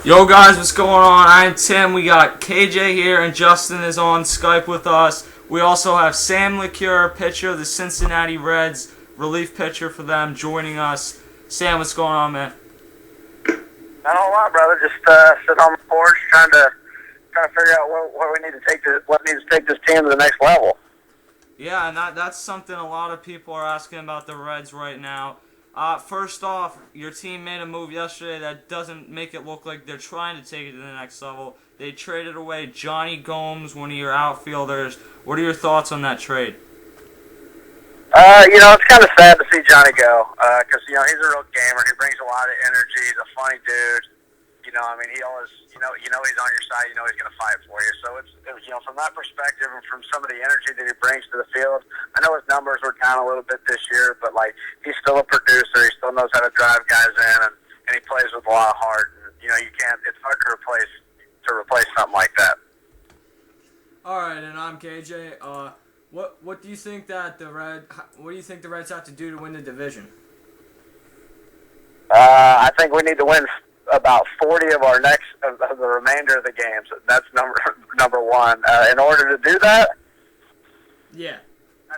Yo guys, what's going on? I'm Tim. We got KJ here and Justin is on Skype with us. We also have Sam Lecure, pitcher of the Cincinnati Reds, relief pitcher for them, joining us. Sam, what's going on, man? Not a whole lot, brother. Just sitting on the porch trying to figure out what we need to take what needs to take this team to the next level. Yeah, and that's something a lot of people are asking about the Reds right now. First off, your team made a move yesterday that doesn't make it look like they're trying to take it to the next level. They traded away Jonny Gomes, one of your outfielders. What are your thoughts on that trade? It's kind of sad to see Johnny go because he's a real gamer. He brings a lot of energy. He's a funny dude. He always, he's on your side. He's going to fight for you. So it's from that perspective and from some of the energy that he brings to the field. I know his numbers were down a little bit this year, but he's still a producer. He still knows how to drive guys in, and he plays with a lot of heart. And you can't. It's hard to replace something like that. All right, and I'm KJ. What do you think that What do you think the Reds have to do to win the division? I think we need to win about 40 of the remainder of the games. That's number one. In order to do that, yeah, I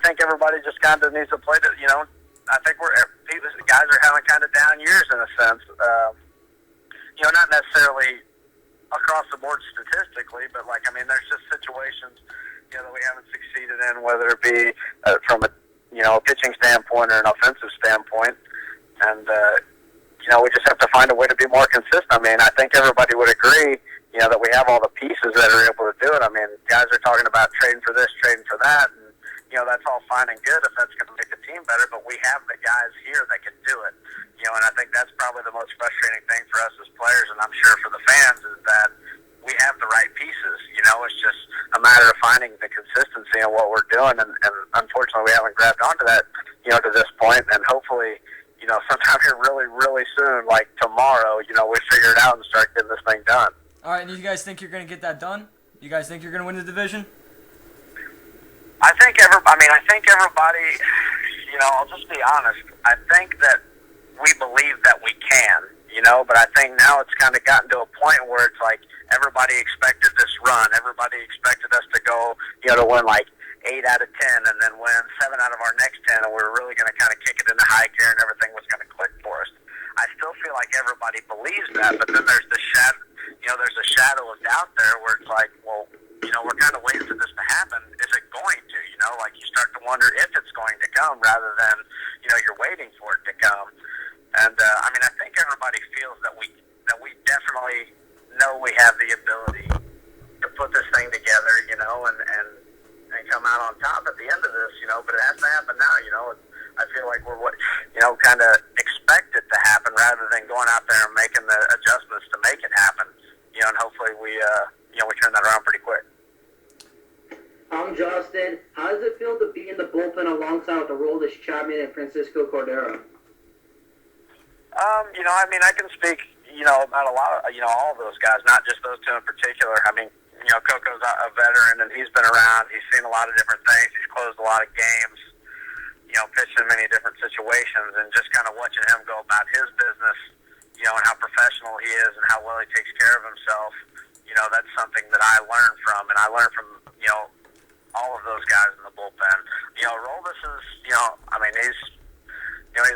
think everybody just kind of needs to play. I think guys are having kind of down years in a sense. Not necessarily across the board statistically, but there's just situations that we haven't succeeded in, whether it be from a pitching standpoint or an offensive standpoint, and. We just have to find a way to be more consistent. I think everybody would agree, that we have all the pieces that are able to do it. Guys are talking about trading for this, trading for that, and, that's all fine and good if that's going to make the team better, but we have the guys here that can do it. And I think that's probably the most frustrating thing for us as players, and I'm sure for the fans, is that we have the right pieces. It's just a matter of finding the consistency in what we're doing, and unfortunately we haven't grabbed onto that, to this point, and hopefully, sometime here really, really soon, like tomorrow, we figure it out and start getting this thing done. All right, and you guys think you're going to get that done? You guys think you're going to win the division? I think everybody, I'll just be honest. I think that we believe that we can, but I think now it's kind of gotten to a point where it's like everybody expected this run. Everybody expected us to go, to win 8 out of 10 and then win 7 out of our next 10, and we were really going to kind of kick it into high gear and everything was going to click for us. I still feel like everybody believes that, but then there's the shadow of doubt there where it's like, well, we're kind of waiting for this to happen. Is it going to? You start to wonder if it's going to come rather than, you're waiting for it to come. And, I think everybody feels that we definitely know we have the ability to put this thing together, and come out on top at the end of this, but it has to happen now, I feel like we're kind of expect it to happen rather than going out there and making the adjustments to make it happen, and hopefully we turn that around pretty quick. I'm Justin. How does it feel to be in the bullpen alongside with Aroldis Chapman and Francisco Cordero? I can speak, about a lot of, all of those guys, not just those two in particular. Coco's a veteran, and he's been around. He's seen a lot of different things. He's closed a lot of games, pitched in many different situations, and just kind of watching him go about his business, and how professional he is and how well he takes care of himself, that's something that I learned from, and I learned from, all of those guys in the bullpen. Aroldis is, he's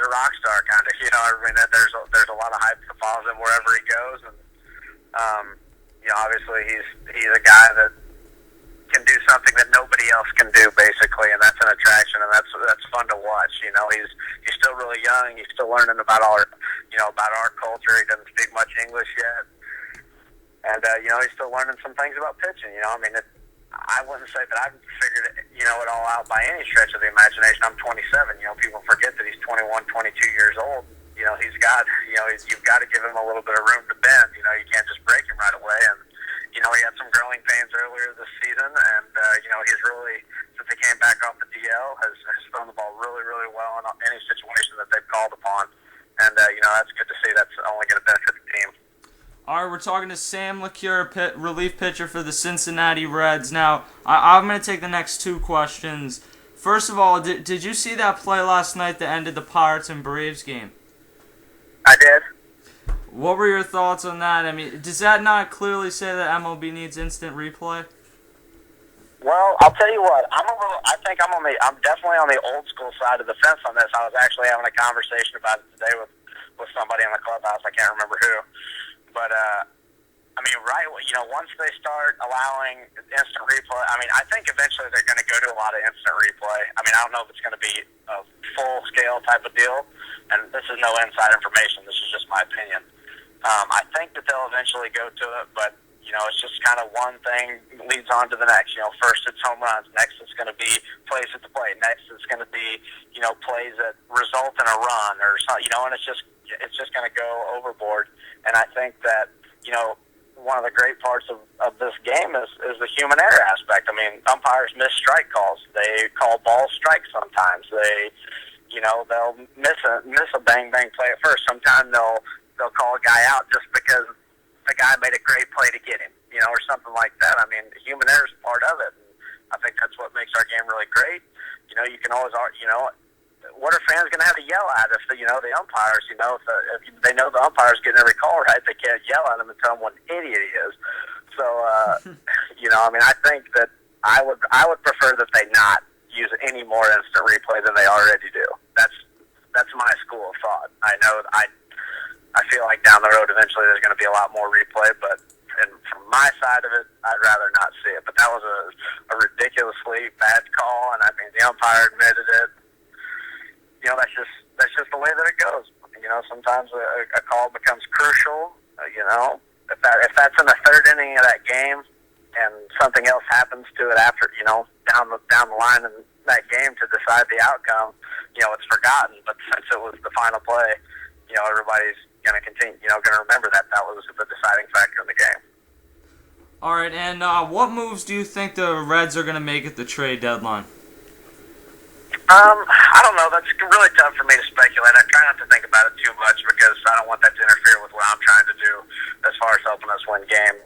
a rock star kind of, there's a lot of hype that follows him wherever he goes, and, obviously he's a guy that can do something that nobody else can do, basically, and that's an attraction, and that's fun to watch. He's still really young. He's still learning about our culture. He doesn't speak much English yet, and he's still learning some things about pitching. I wouldn't say that I've figured it all out by any stretch of the imagination. I'm 27. People forget that he's 21, 22 years old. He's got, you've got to give him a little bit of room to bend. You can't just break him right away. And, he had some growing pains earlier this season. And, he's really, since he came back off the DL, has thrown the ball really, really well in any situation that they've called upon. And, that's good to see. That's only going to benefit the team. All right, we're talking to Sam Lecure, relief pitcher for the Cincinnati Reds. Now, I'm going to take the next two questions. First of all, did you see that play last night that ended the Pirates and Braves game? I did. What were your thoughts on that? I mean, does that not clearly say that MLB needs instant replay? Well, I'll tell you what. I'm definitely on the old school side of the fence on this. I was actually having a conversation about it today with somebody in the clubhouse. I can't remember who, but I mean, right? Once they start allowing instant replay, I mean, I think eventually they're going to go to a lot of instant replay. I mean, I don't know if it's going to be a full scale type of deal, and this is no inside information. This is just my opinion. I think that they'll eventually go to it, but it's just kind of one thing leads on to the next. First it's home runs. Next it's going to be plays at the plate. Next it's going to be, plays that result in a run or something, and it's just going to go overboard. And I think that, one of the great parts of this game is the human error aspect. I mean, umpires miss strike calls. They call balls strikes sometimes. They, they'll miss a bang play at first. Sometimes they'll call a guy out just because the guy made a great play to get him, or something like that. I mean, human error is part of it. And I think that's what makes our game really great. You can always, what are fans going to have to yell at if the umpires, if they know the umpire's getting every call right, they can't yell at him and tell him what an idiot he is. So, I mean, I think that I would prefer that they not use any more instant replay than they already do. That's my school of thought. I know I feel like down the road eventually there's going to be a lot more replay, but from my side of it, I'd rather not see it. But that was a ridiculously bad call, and I mean the umpire admitted it. That's just the way that it goes. Sometimes a call becomes crucial. If that's in the third inning of that game, and something else happens to it after, down the line in that game to decide the outcome, it's forgotten. But since it was the final play, everybody's going to continue, going to remember that was the deciding factor in the game. All right, and what moves do you think the Reds are going to make at the trade deadline? I don't know. That's really tough for me to speculate. I try not to think about it too much because I don't want that to interfere with what I'm trying to do as far as helping us win games.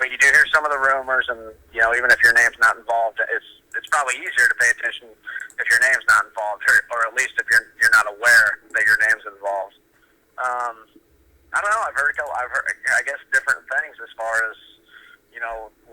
But you do hear some of the rumors, and even if your name's not involved, it's probably easier to pay attention if your name's not involved, or at least if you're not aware that your name's involved. I don't know. I've heard, I guess, different things as far as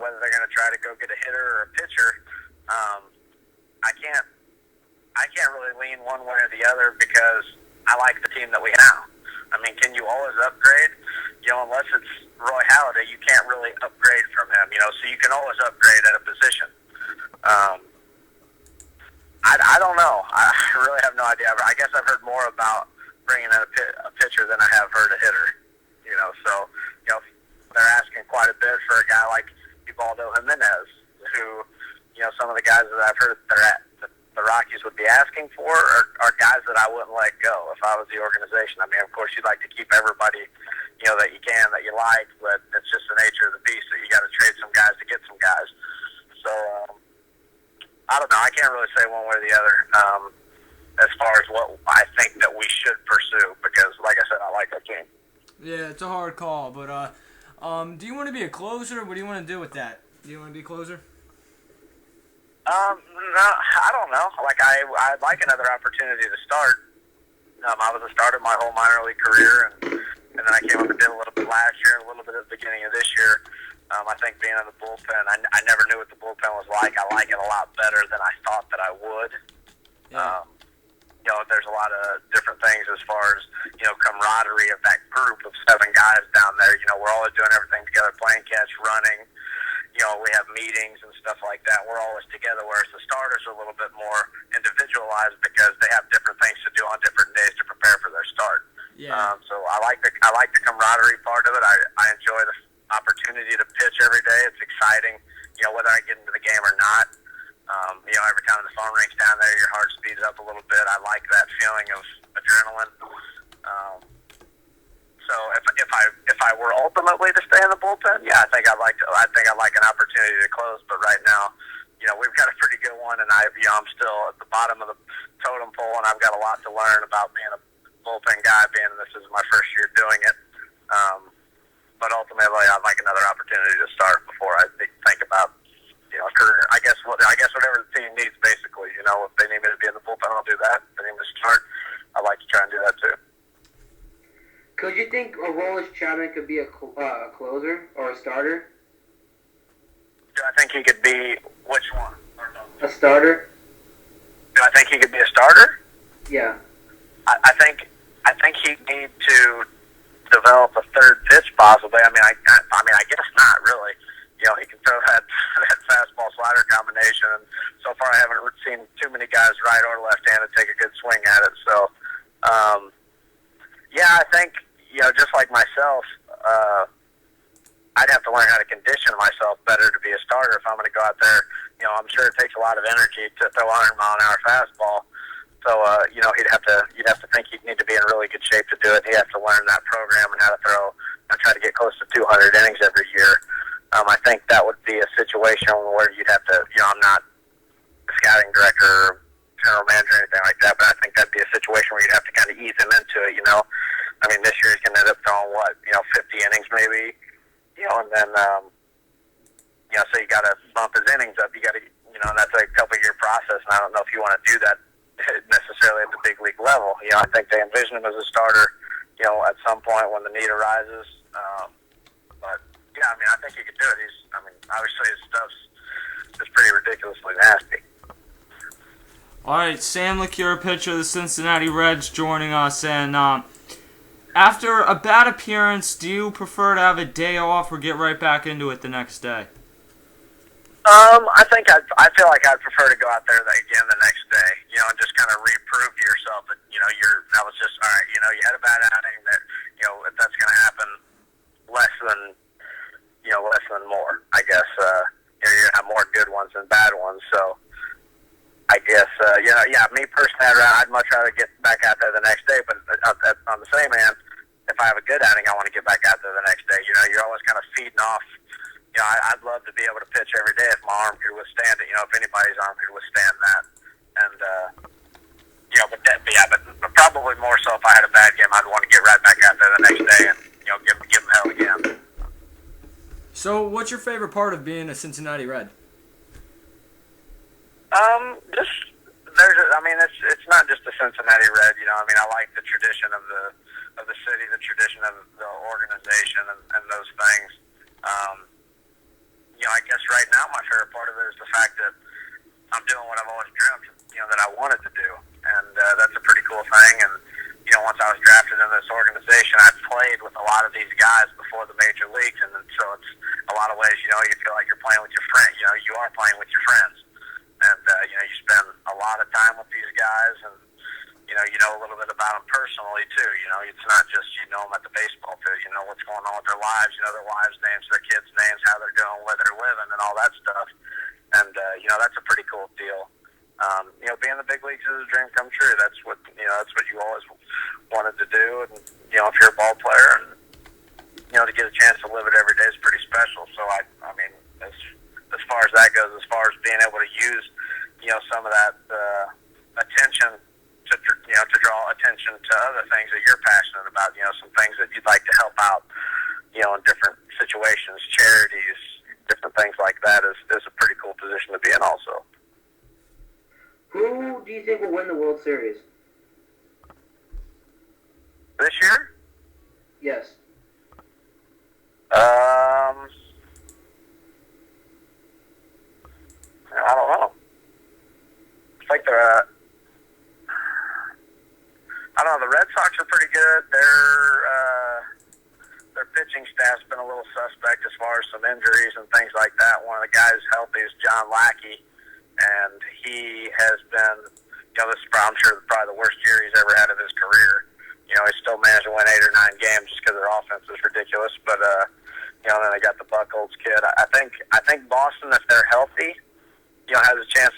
whether they're going to try to go get a hitter or a pitcher. I can't really lean one way or the other because I like the team that we have. I mean, can you always upgrade? Unless it's Roy Halladay, you can't really upgrade from him. So you can always upgrade at a position. I don't know. I really have no idea. I guess I've heard more about bringing in a pitcher than I have heard a hitter. So they're asking quite a bit for a guy like Ubaldo Jimenez, who some of the guys that I've heard the Rockies would be asking for are guys that I wouldn't let go if I was the organization. I mean, of course, you'd like to keep everybody, that you can, that you like, but it's just the nature of the beast that you got to trade some guys to get some guys. So, I don't know. I can't really say one way or the other as far as what I think that we should pursue because, like I said, I like our team. Yeah, it's a hard call, but do you want to be a closer? What do you want to do with that? Do you want to be a closer? No, I don't know. I'd like another opportunity to start. I was a starter my whole minor league career, and then I came up and did a little bit last year and a little bit at the beginning of this year. I think being in the bullpen, I never knew what the bullpen was like. I like it a lot better than I thought that I would. Yeah. There's a lot of different things as far as, camaraderie of that group of 7 guys down there. We're always doing everything together, playing catch, running. We have meetings and stuff like that. We're always together, whereas the starters are a little bit more individualized because they have different things to do on different days to prepare for their start. Yeah. So I like the camaraderie part of it. I enjoy the opportunity to pitch every day. It's exciting, whether I get into the game or not. Every time the phone rings down there, your heart speeds up a little bit. I like that feeling of adrenaline. So if I were ultimately to stay in the bullpen, yeah, I think I'd like an opportunity to close. But right now, we've got a pretty good one, and I'm still at the bottom of the totem pole, and I've got a lot to learn about being a bullpen guy. Being this is my first year doing it, but ultimately, I'd like another opportunity to start before I think about a career. I guess whatever the team needs, basically. If they need me to be in the bullpen, I'll do that. If they need me to start, I'd like to try and do that too. Could you think Chapman could be a closer or a starter? Do I think he could be which one? A starter? Do I think he could be a starter? Yeah. I think he'd need to develop a third pitch possibly. I mean, I guess not really. You know, he can throw that fastball slider combination, and so far I haven't seen too many guys right or left-handed take a good swing at it. So, yeah, I think, you know, just like myself, I'd have to learn how to condition myself better to be a starter if I'm going to go out there. You know, I'm sure it takes a lot of energy to throw 100-mile-an-hour fastball. So, you know, you'd have to think he'd need to be in really good shape to do it. He'd have to learn that program and how to throw and try to get close to 200 innings every year. I think that would be a situation where you'd have to, you know, I'm not a scouting director or general manager or anything like that, but I think that'd be a situation where you'd have to kind of ease him into it, you know. I mean, this year he's going to end up throwing, 50 innings maybe, you know, and then, you know, so you got to bump his innings up. You got to, you know, and that's a couple-year process, and I don't know if you want to do that necessarily at the big league level. You know, I think they envision him as a starter, you know, at some point when the need arises. But yeah, I mean, I think he could do it. Obviously his stuff's just pretty ridiculously nasty. All right, Sam Lecure, pitcher of the Cincinnati Reds, joining us. And after a bad appearance, do you prefer to have a day off or get right back into it the next day? I feel like I'd prefer to go out there again the next day, you know, and just kind of reprove to yourself that, you know, that was just, all right, you know, you had a bad outing, that, you know, that's going to happen less than more, I guess. You know, you're going to have more good ones than bad ones, so I guess, you know, yeah, me personally, I'd much rather get back out there the next day, but on the same hand, if I have a good outing, I want to get back out there the next day. You know, you're always kind of feeding off. You know, I'd love to be able to pitch every day if my arm could withstand it. You know, if anybody's arm could withstand that. And, you know, but probably more so if I had a bad game, I'd want to get right back out there the next day and, you know, give them hell again. So, what's your favorite part of being a Cincinnati Red? It's not just the Cincinnati Red. You know, I mean, I like the tradition of the city, the tradition of the organization, and those things. You know, I guess right now my favorite part of it is the fact that I'm doing what I've always dreamt, you know, that I wanted to do, and that's a pretty cool thing. And you know, once I was drafted in this organization, I played with a lot of these guys before the major leagues, and so it's a lot of ways, you know, you feel like you're playing with your friends. You know, you are playing with your friends, and you know, you spend a lot of time with these guys, and you know a little bit about them personally too. You know, it's not just you know them at the baseball field. You know what's going on with their lives. You know their wives' names, their kids' names, how they're doing, where they're living, and all that stuff. And you know, that's a pretty cool deal. You know, being in the big leagues is a dream come true. That's what you always wanted to do. And you know, if you're a ball player, and you know, to get a chance to live it every day is pretty special. So I mean, as far as that goes, as far as being able to use, you know, some of that attention to draw attention to other things that you're passionate about, you know, some things that you'd like to help out, you know, in different situations, charities, different things like that is a pretty cool position to be in also. Who do you think will win the World Series? This year? Yes. I don't know. It's like they're I don't know. The Red Sox are pretty good. Their pitching staff's been a little suspect as far as some injuries and things like that. One of the guys healthy is John Lackey, and he has been, you know, this is probably, I'm sure probably the worst year he's ever had of his career. You know, he still managed to win 8 or 9 games just because their offense is ridiculous. But you know, then they got the Buchholz kid. I think Boston, if they're healthy, you know, has a chance.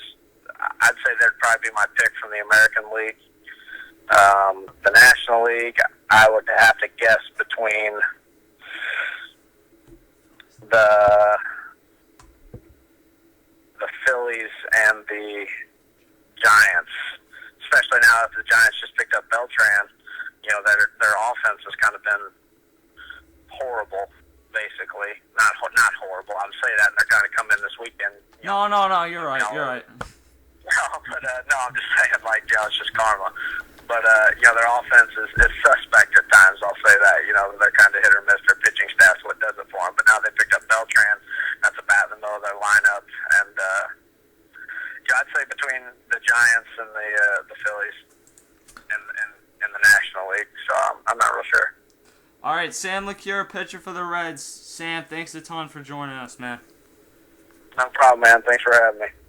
I'd say they'd probably be my pick from the American League. The National League, I would have to guess between the Phillies and the Giants, especially now that the Giants just picked up Beltran. You know, their offense has kind of been horrible, basically. Not horrible. I'm saying that, and they're going to come in this weekend. No, you're right. You're right. No, but no, I'm just saying, like, you know, it's just karma. But you know, their offense is suspect at times. I'll say that. You know, they're kind of hit or miss. I'd say between the Giants and the Phillies in the National League. So I'm not real sure. All right, Sam Lecure, pitcher for the Reds. Sam, thanks a ton for joining us, man. No problem, man. Thanks for having me.